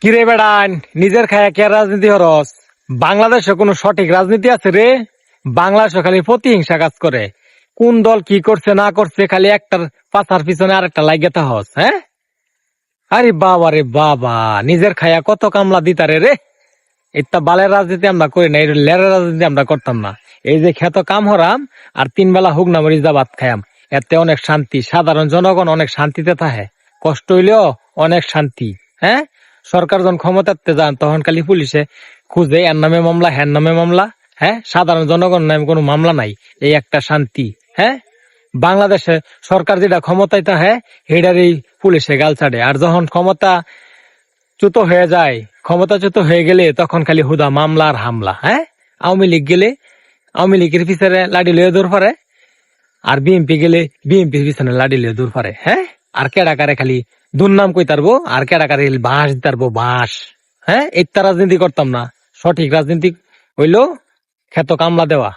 কিরে বেড়ান নিজের খায়া কে রাজনীতি হরস? বাংলাদেশে কোনো সঠিক রাজনীতি আছে রে? বাংলাদেশে খালি প্রতিহিংসা কাজ করে। কোন দল কি করছে না করছে খালি একটার পাছার পিছনে আরেকটা লাগিয়ে হস। হ্যাঁ, আরে বাবা রে বাবা, নিজের খায়া কত কামলা দিতারে রে। এটা বালের রাজনীতি আমরা করি না, এই লেরের রাজনীতি আমরা করতাম না। এই যে খেত কাম হরাম আর 3 বেলা হুক না মরিচ দা ভাত খায়াম, এতে অনেক শান্তি, সাধারণ জনগণ অনেক শান্তিতে থাকে। কষ্ট হইলেও অনেক শান্তি। হ্যাঁ, সরকার যখন ক্ষমতাতে যান তখন খালি পুলিশে খুঁজে এর নামে মামলা হ্যার নামে মামলা। হ্যাঁ, সাধারণ জনগণ নামে কোনো মামলা নাই, এই একটা শান্তি। হ্যাঁ, বাংলাদেশে সরকার যেটা ক্ষমতায় থাকে হেডারই পুলিশে গাল ছাড়ে, আর যখন ক্ষমতা চ্যুত হয়ে যায়, ক্ষমতাচ্যুত হয়ে গেলে তখন খালি হুদা মামলা আর হামলা। হ্যাঁ, আওয়ামী লীগ গেলে আওয়ামী লীগের পিছনে লাঠি লইয়া দূর পারে, আর বিএনপি গেলে বিএনপির পিছনে লাঠি লইয়া দূর পারে। হ্যাঁ, আর কেডাকারে খালি দুর্নাম কই তারবো, আর কেডাকারে বাঁশ দিতারবো বাঁশ। হ্যাঁ, একটা রাজনীতি করতাম না। সঠিক রাজনীতি হইলো খেত কামলা দেওয়া।